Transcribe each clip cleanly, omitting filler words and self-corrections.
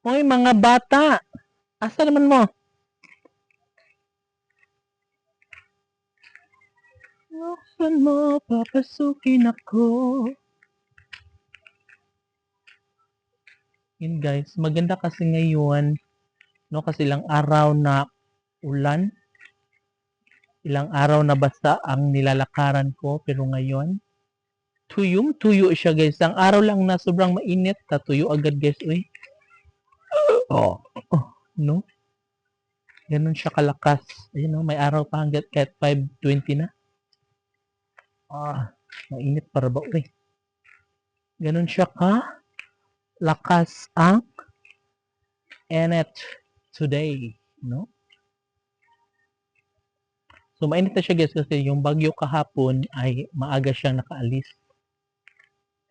Hoy, mga bata! Asa naman mo? Buksan mo, papasukin ako. Yun guys, maganda kasi ngayon, no, kasi ilang araw na ulan, ilang araw na basta ang nilalakaran ko, pero ngayon, tuyo siya guys. Ang araw lang na sobrang mainit, tuyo agad guys, uy. Oh, no? Ganun siya kalakas. Ayun, no, may araw pa hanggat kahit 5:20 na. Mainit para ba, uy. Ganun siya ka lakas ang init today, no? So, mainit na siya guys kasi yung bagyo kahapon ay maaga siyang nakaalis.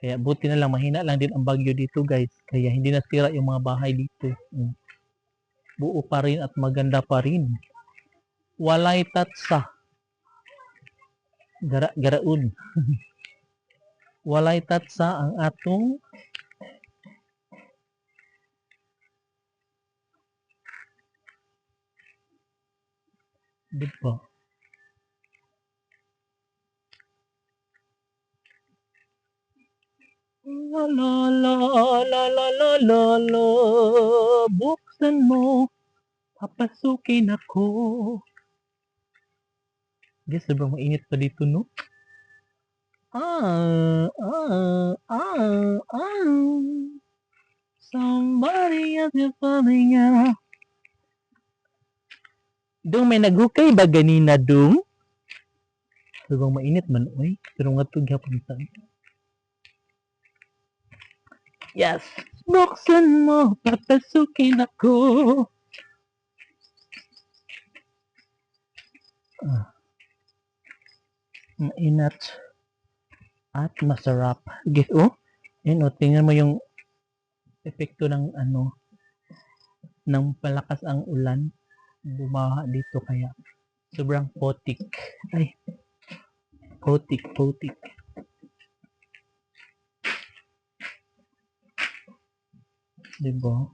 Kaya buti na lang, mahina lang din ang bagyo dito guys. Kaya hindi nasira yung mga bahay dito. Buo pa rin at maganda pa rin. Walay tatsa. Garaun. Walay tatsa ang atong diba? La la la la la la la la, buksan mo, papasukin ako. Guys, sobrang mainit pa dito, no? Somebody else is falling out. Dong, may naghukay ba ganina, Dong? Sobrang mainit man, oy. Pero nga ito, gapon sa. Yes! Buksan mo, papasukin ako. Mainat at masarap. Guys, oh. Yan, oh. Tingnan mo yung epekto ng ano, ng palakas ang ulan. Bumaha dito kaya sobrang potik. Ay, potik. Diba?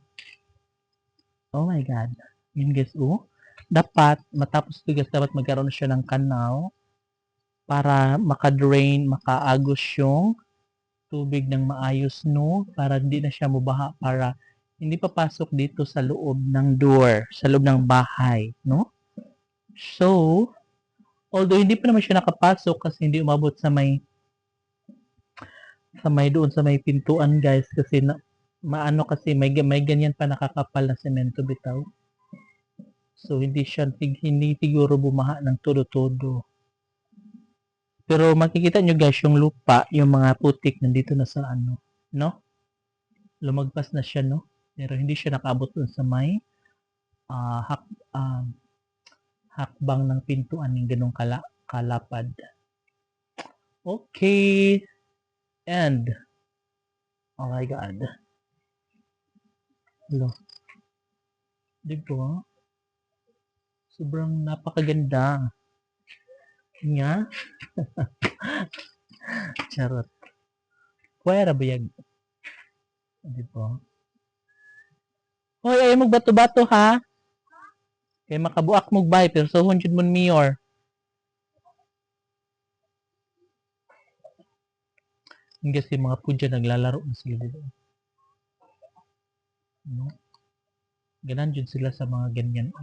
Oh my God. Yun guys, oh. Dapat, matapos ito guys, dapat magkaroon siya ng kanal para makadrain, makaagos yung tubig ng maayos, no? Para hindi na siya mabaha, para hindi papasok dito sa loob ng door, sa loob ng bahay, no? So, although hindi pa naman siya nakapasok kasi hindi umabot sa may doon sa may pintuan guys kasi maano kasi may ganyan pa nakakapal na semento bitaw. So hindi siguro bumaha ng todo. Pero makikita nyo guys yung lupa, yung mga putik nandito na sa ano, no? Lumagpas na siya, no? Pero hindi siya nakaabot dun sa may hakbang ng pintuan ng ganong kalapad. Okay. And oh my God. Hello. Diba? Sobrang napakaganda. Nga. Charot. Pwera ba yan? Diba? Hoy, ayaw magbato-bato ha? Kaya makabuak mong bay, pero so hunjud mo mayor. Hindi kasi mga pudya naglalaro na sila dito. No? Ganan dyan sila sa mga ganyan.